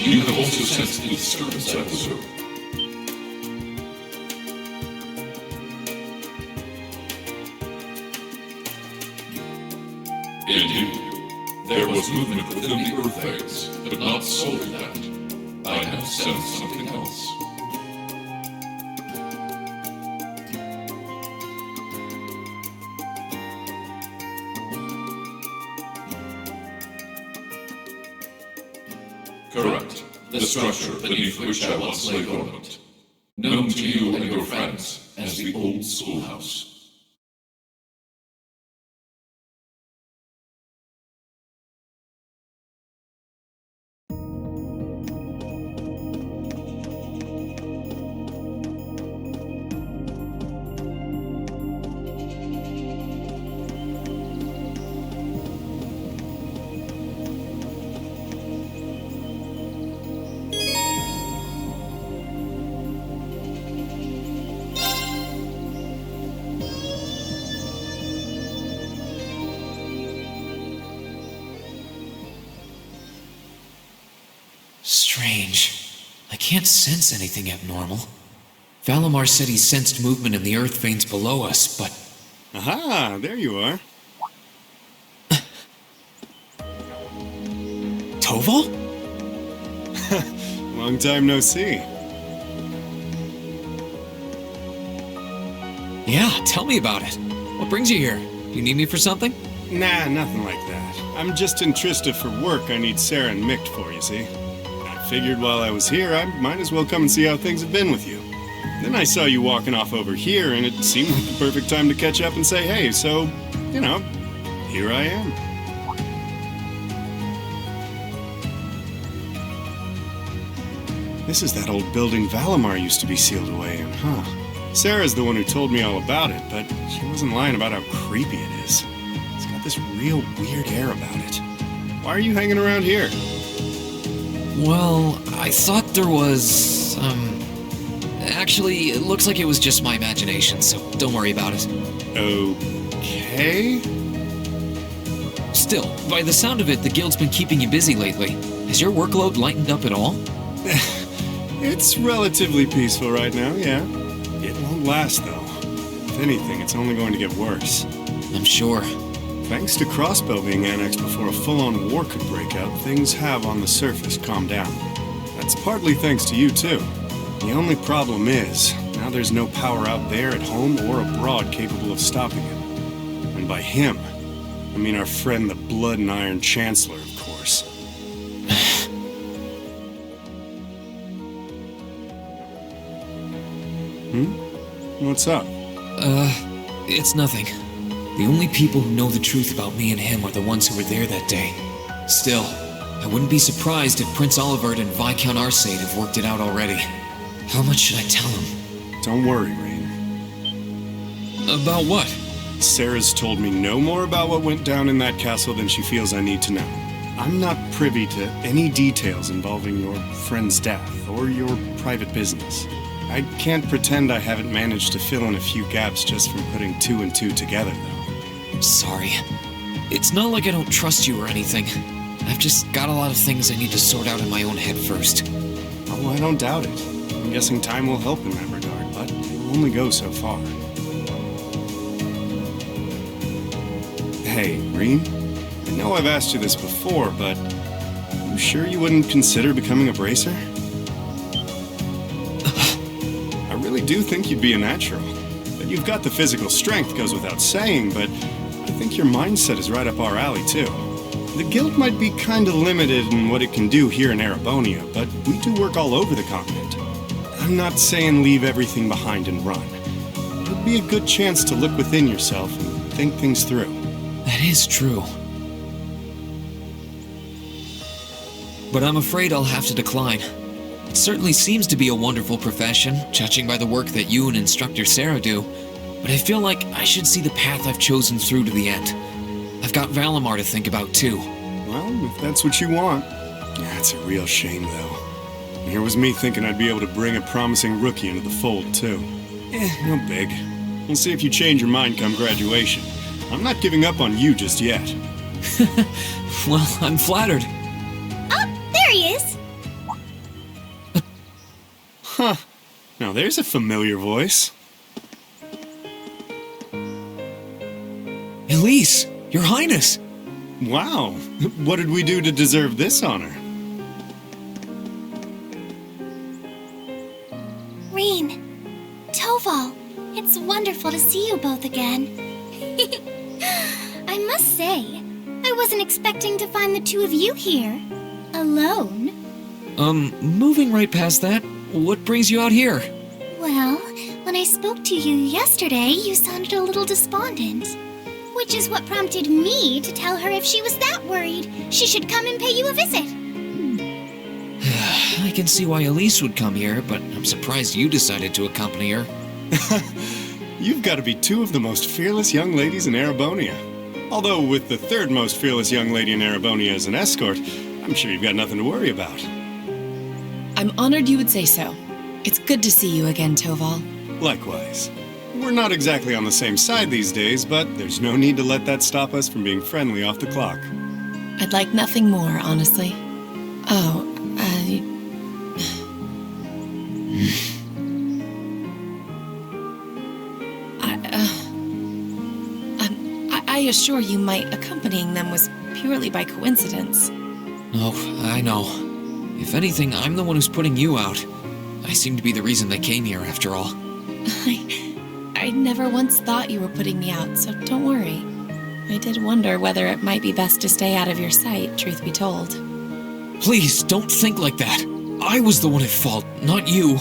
You have also sensed the disturbance at the zoo. Indeed, there was movement within the Earth phase, but not solely that. I have sensed something else. Correct. The structure beneath which I once lay dormant. Known to you and your friends as the Old Schoolhouse. Strange. I can't sense anything abnormal. Valimar said he sensed movement in the earth veins below us, but... Aha, there you are. Toval? Long time no see. Yeah, tell me about it. What brings you here? You need me for something? Nah, nothing like that. I'm just in Trista for work I need Sarah and Mick for, you see. I figured while I was here, I might as well come and see how things have been with you. Then I saw you walking off over here, and it seemed like the perfect time to catch up and say hey, so, you know, here I am. This is that old building Valimar used to be sealed away in, huh? Sarah's the one who told me all about it, but she wasn't lying about how creepy it is. It's got this real weird air about it. Why are you hanging around here? Well, I thought there was, Actually, it looks like it was just my imagination, so don't worry about it. Okay? Still, by the sound of it, the guild's been keeping you busy lately. Has your workload lightened up at all? It's relatively peaceful right now, yeah. It won't last, though. If anything, it's only going to get worse. I'm sure. Thanks to Crossbow being annexed before a full-on war could break out, things have on the surface calmed down. That's partly thanks to you, too. The only problem is, now there's no power out there at home or abroad capable of stopping it. And by him, I mean our friend the Blood and Iron Chancellor, of course. What's up? It's nothing. The only people who know the truth about me and him are the ones who were there that day. Still, I wouldn't be surprised if Prince Olivert and Viscount Arcade have worked it out already. How much should I tell him? Don't worry, Rain. About what? Sarah's told me no more about what went down in that castle than she feels I need to know. I'm not privy to any details involving your friend's death or your private business. I can't pretend I haven't managed to fill in a few gaps just from putting two and two together, though. Sorry. It's not like I don't trust you or anything. I've just got a lot of things I need to sort out in my own head first. Oh, I don't doubt it. I'm guessing time will help in that regard, but it will only go so far. Hey, Reem, I know I've asked you this before, but you sure you wouldn't consider becoming a bracer? I really do think you'd be a natural. That you've got the physical strength goes without saying, but I think your mindset is right up our alley, too. The guild might be kinda limited in what it can do here in Erebonia, but we do work all over the continent. I'm not saying leave everything behind and run. It would be a good chance to look within yourself and think things through. That is true. But I'm afraid I'll have to decline. It certainly seems to be a wonderful profession, judging by the work that you and Instructor Sarah do, but I feel like I should see the path I've chosen through to the end. I've got Valimar to think about, too. Well, if that's what you want. That's a real shame, though. Here was me thinking I'd be able to bring a promising rookie into the fold, too. No big. We'll see if you change your mind come graduation. I'm not giving up on you just yet. Well, I'm flattered. Oh, there he is! Huh. Now there's a familiar voice. Elise, Your Highness! Wow. What did we do to deserve this honor? Rean, Toval, it's wonderful to see you both again. I must say, I wasn't expecting to find the two of you here. Alone. Moving right past that, what brings you out here? Well, when I spoke to you yesterday, you sounded a little despondent. Which is what prompted me to tell her if she was that worried, she should come and pay you a visit. I can see why Elise would come here, but I'm surprised you decided to accompany her. You've got to be two of the most fearless young ladies in Erebonia. Although with the third most fearless young lady in Erebonia as an escort, I'm sure you've got nothing to worry about. I'm honored you would say so. It's good to see you again, Toval. Likewise. We're not exactly on the same side these days, but there's no need to let that stop us from being friendly off the clock. I'd like nothing more, honestly. Oh, I assure you my accompanying them was purely by coincidence. Oh, I know. If anything, I'm the one who's putting you out. I seem to be the reason they came here, after all. I never once thought you were putting me out, so don't worry. I did wonder whether it might be best to stay out of your sight, truth be told. Please, don't think like that. I was the one at fault, not you.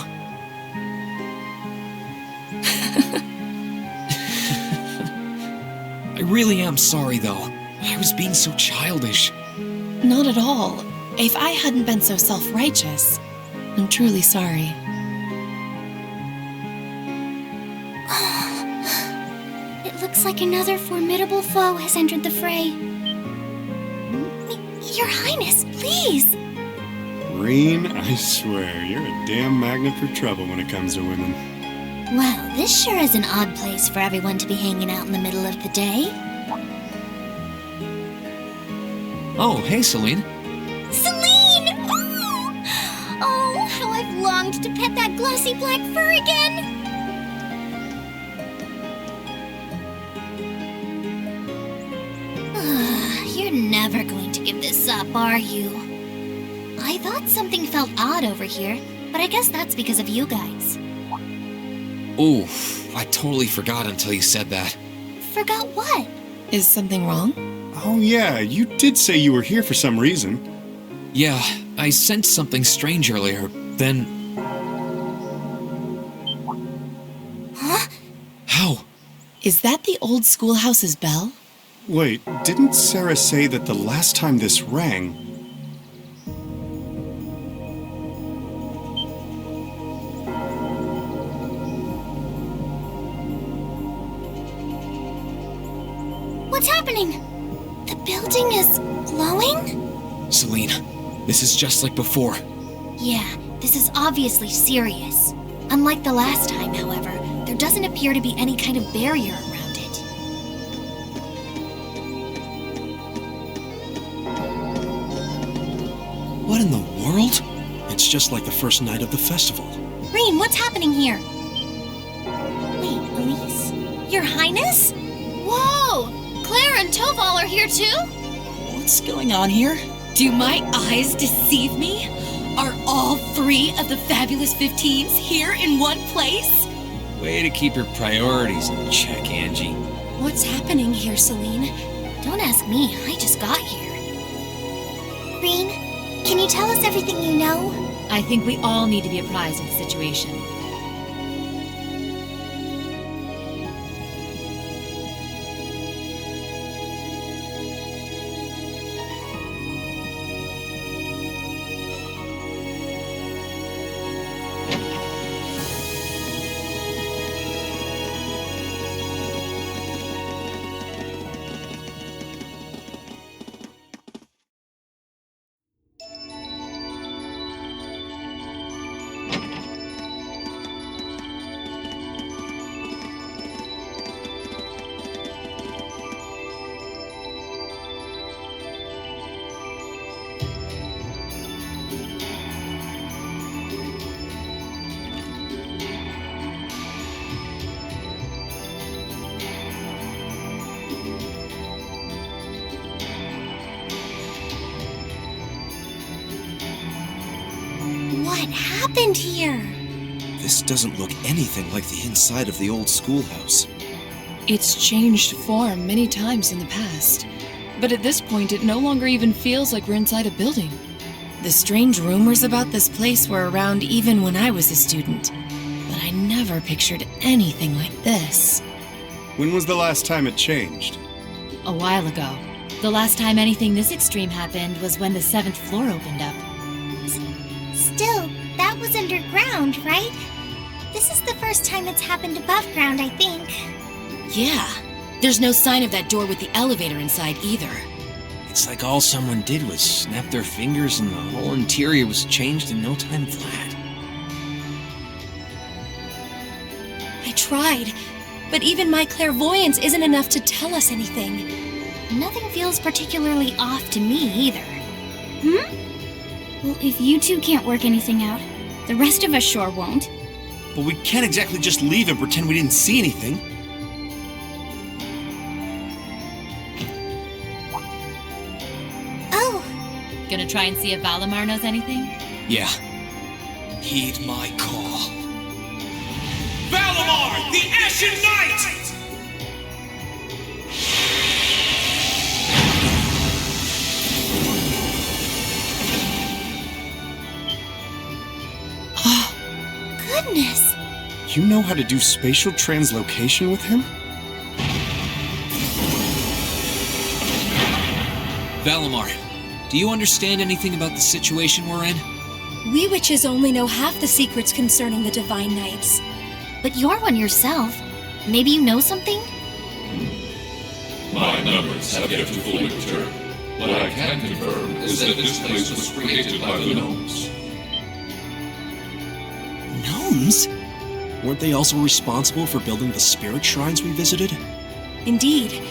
I really am sorry, though. I was being so childish. Not at all. If I hadn't been so self-righteous, I'm truly sorry. It looks like another formidable foe has entered the fray. Your Highness, please! Reen, I swear, you're a damn magnet for trouble when it comes to women. Well, this sure is an odd place for everyone to be hanging out in the middle of the day. Oh, hey, Celine. Celine! longed to pet that glossy black fur again. You're never going to give this up, are you? I thought something felt odd over here, but I guess that's because of you guys. Oh, I totally forgot until you said that. Forgot what? Is something wrong? Oh yeah, you did say you were here for some reason. Yeah, I sensed something strange earlier, then... Huh? How? Is that the old schoolhouse's bell? Wait, didn't Sarah say that the last time this rang... What's happening? The building is glowing? Celine, this is just like before. Yeah, this is obviously serious. Unlike the last time, however, there doesn't appear to be any kind of barrier around it. What in the world? It's just like the first night of the festival. Rean, what's happening here? Wait, Elise? Your Highness? Whoa! Claire and Toval are here too? What's going on here? Do my eyes deceive me? Are all 3 of the Fabulous 15s here in one place? Way to keep your priorities in check, Angie. What's happening here, Celine? Don't ask me, I just got here. Rean, can you tell us everything you know? I think we all need to be apprised of the situation. What happened here? This doesn't look anything like the inside of the old schoolhouse. It's changed form many times in the past, but at this point it no longer even feels like we're inside a building. The strange rumors about this place were around even when I was a student, but I never pictured anything like this. When was the last time it changed? A while ago. The last time anything this extreme happened was when the 7th floor opened up. Still, that was underground, right? This is the first time it's happened above ground, I think. Yeah. There's no sign of that door with the elevator inside either. It's like all someone did was snap their fingers and the whole interior was changed in no time flat. I tried, but even my clairvoyance isn't enough to tell us anything. Nothing feels particularly off to me either. Well, if you two can't work anything out, the rest of us sure won't. But we can't exactly just leave and pretend we didn't see anything. Oh, Gonna try and see if Valimar knows anything? Yeah. Heed my call. Valimar, the Ashen Knight! goodness. You know how to do spatial translocation with him? Valimar, do you understand anything about the situation we're in? We witches only know half the secrets concerning the Divine Knights. But you're one yourself. Maybe you know something? My numbers have yet to fully return. What I can confirm is that this place was created by the gnomes. Gnomes? Weren't they also responsible for building the spirit shrines we visited? Indeed.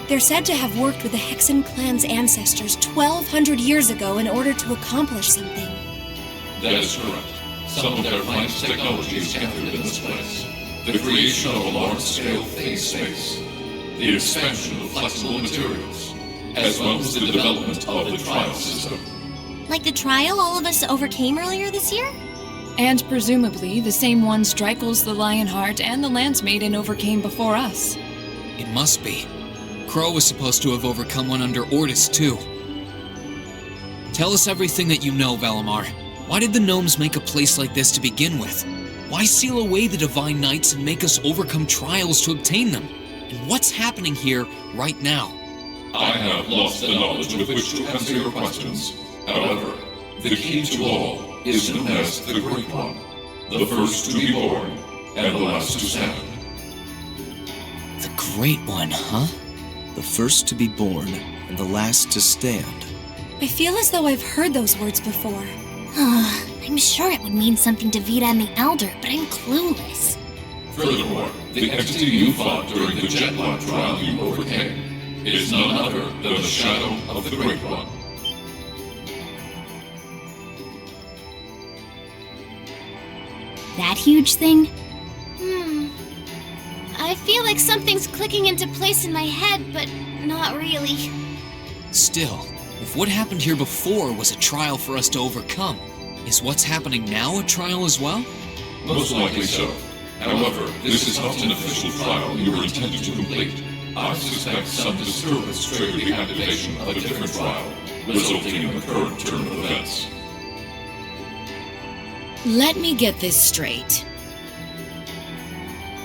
They're said to have worked with the Hexen clan's ancestors 1,200 years ago in order to accomplish something. That is correct. Some of their finest technology is gathered in this place. The creation of a large-scale phase space, the expansion of flexible materials, as well as the development of the trial system. Like the trial all of us overcame earlier this year? And presumably the same ones Dreichels the Lionheart and the Lance Maiden overcame before us. It must be. Crow was supposed to have overcome one under Ordis, too. Tell us everything that you know, Valimar. Why did the gnomes make a place like this to begin with? Why seal away the Divine Knights and make us overcome trials to obtain them? And what's happening here right now? I have lost the knowledge with which to answer your questions. However, the key to all is known as the Great One, the first to be born and the last to stand. The Great One, huh? The first to be born and the last to stand. I feel as though I've heard those words before. I'm sure it would mean something to Vita and the Elder, but I'm clueless. Furthermore, the entity you fought during the Jetlock trial you overcame is none other than the shadow of the Great One. That huge thing? I feel like something's clicking into place in my head, but not really. Still, if what happened here before was a trial for us to overcome, is what's happening now a trial as well? Most likely so. However, this is not an official trial you were intended to complete. I suspect some disturbance triggered the activation of a different trial, resulting in the current turn of events. Let me get this straight.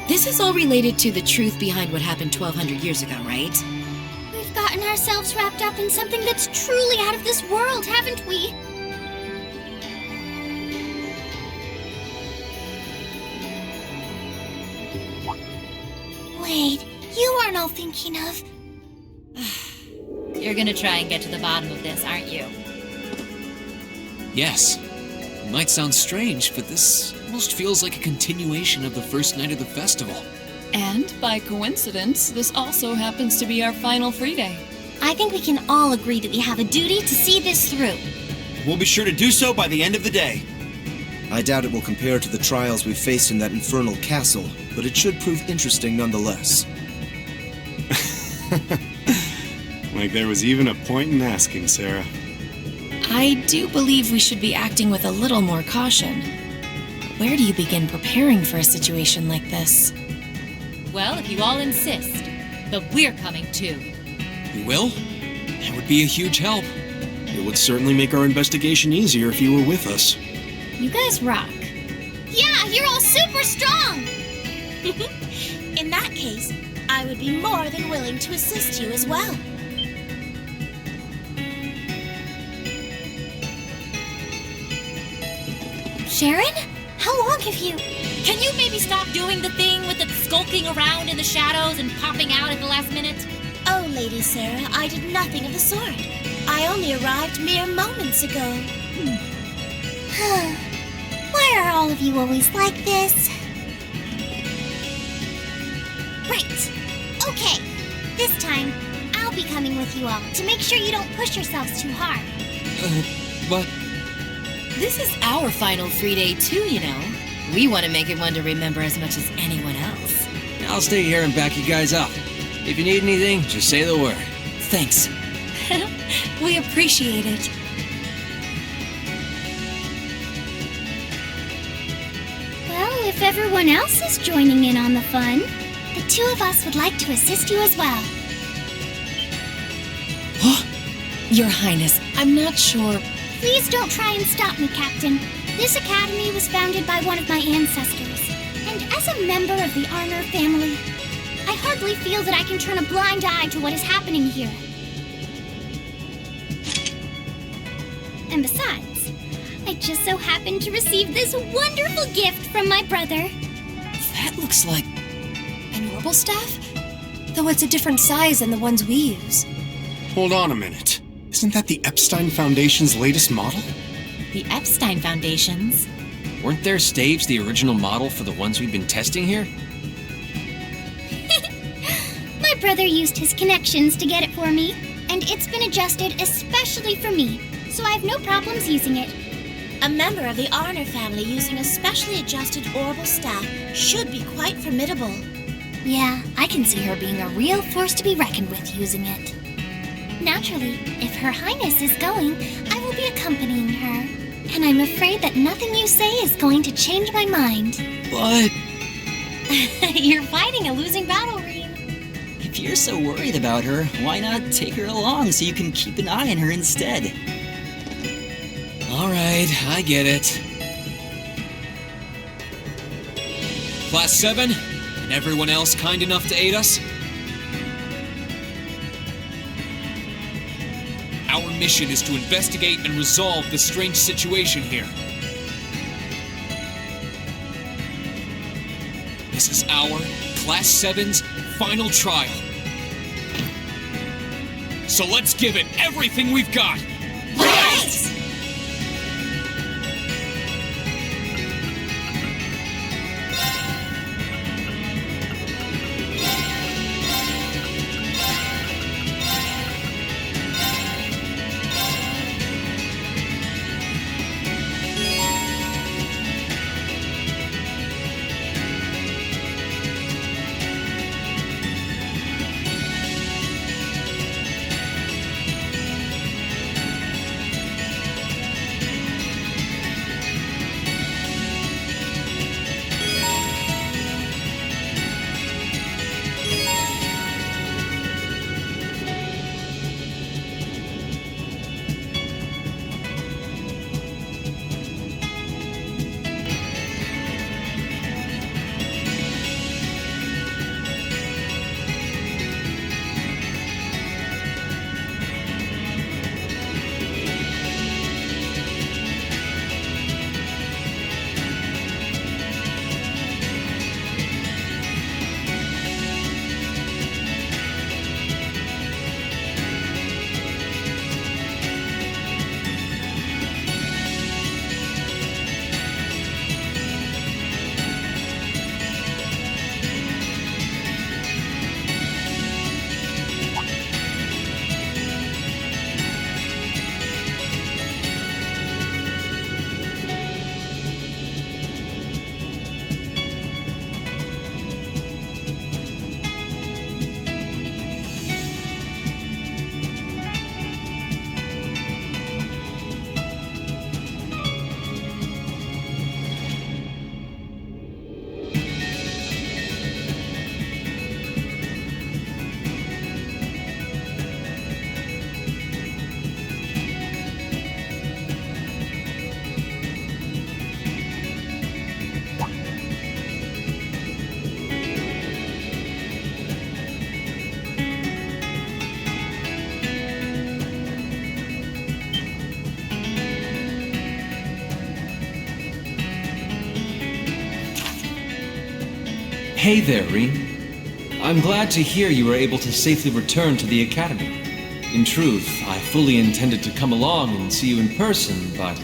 This is all related to the truth behind what happened 1,200 years ago, right? We've gotten ourselves wrapped up in something that's truly out of this world, haven't we? Wait, you aren't all thinking of... You're gonna try and get to the bottom of this, aren't you? Yes. It might sound strange, but this almost feels like a continuation of the first night of the festival. And, by coincidence, this also happens to be our final free day. I think we can all agree that we have a duty to see this through. We'll be sure to do so by the end of the day. I doubt it will compare to the trials we faced in that infernal castle, but it should prove interesting nonetheless. Like there was even a point in asking, Sarah. I do believe we should be acting with a little more caution. Where do you begin preparing for a situation like this? Well, if you all insist. But we're coming too. You will? That would be a huge help. It would certainly make our investigation easier if you were with us. You guys rock. Yeah, you're all super strong! In that case, I would be more than willing to assist you as well. Sharon? How long have you... Can you maybe stop doing the thing with the skulking around in the shadows and popping out at the last minute? Oh, Lady Sarah, I did nothing of the sort. I only arrived mere moments ago. Why are all of you always like this? Right. Okay. This time, I'll be coming with you all to make sure you don't push yourselves too hard. But... This is our final free day too, you know. We want to make it one to remember as much as anyone else. I'll stay here and back you guys up. If you need anything, just say the word. Thanks. We appreciate it. Well, if everyone else is joining in on the fun, the two of us would like to assist you as well. Your Highness, I'm not sure... Please don't try and stop me, Captain. This academy was founded by one of my ancestors, and as a member of the Arnor family, I hardly feel that I can turn a blind eye to what is happening here. And besides, I just so happened to receive this wonderful gift from my brother. That looks like... an orbital staff? Though it's a different size than the ones we use. Hold on a minute. Isn't that the Epstein Foundation's latest model? The Epstein Foundations? Weren't their staves the original model for the ones we've been testing here? My brother used his connections to get it for me, and it's been adjusted especially for me, so I have no problems using it. A member of the Arner family using a specially adjusted orbital staff should be quite formidable. Yeah, I can see her being a real force to be reckoned with using it. Naturally, if Her Highness is going, I will be accompanying her. And I'm afraid that nothing you say is going to change my mind. But You're fighting a losing battle, Rean. If you're so worried about her, why not take her along so you can keep an eye on her instead? Alright, I get it. Class 7, and everyone else kind enough to aid us? Our mission is to investigate and resolve the strange situation here. This is our Class 7's final trial. So let's give it everything we've got! Right! Hey there, Rean. I'm glad to hear you were able to safely return to the Academy. In truth, I fully intended to come along and see you in person, but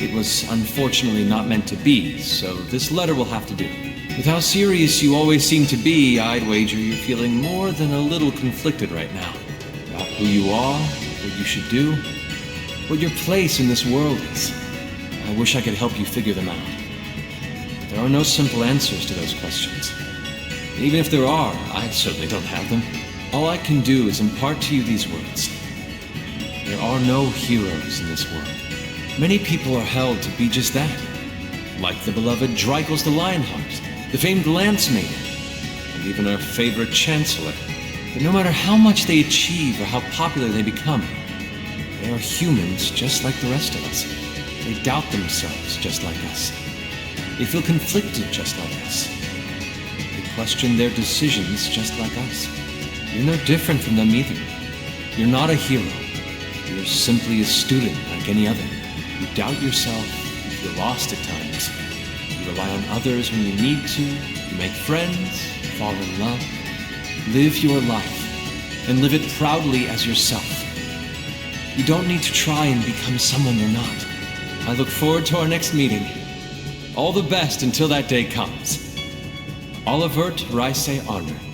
it was unfortunately not meant to be, so this letter will have to do. With how serious you always seem to be, I'd wager you're feeling more than a little conflicted right now. About who you are, what you should do, what your place in this world is. I wish I could help you figure them out. There are no simple answers to those questions. Even if there are, I certainly don't have them. All I can do is impart to you these words. There are no heroes in this world. Many people are held to be just that. Like the beloved Dreichels the Lionheart, the famed Lance Maiden, and even our favorite Chancellor. But no matter how much they achieve or how popular they become, they are humans just like the rest of us. They doubt themselves just like us. They feel conflicted just like us. They question their decisions just like us. You're no different from them either. You're not a hero. You're simply a student like any other. You doubt yourself, you feel lost at times. You rely on others when you need to. You make friends, fall in love. Live your life, and live it proudly as yourself. You don't need to try and become someone you're not. I look forward to our next meeting. All the best until that day comes. Olivert Reise Arner.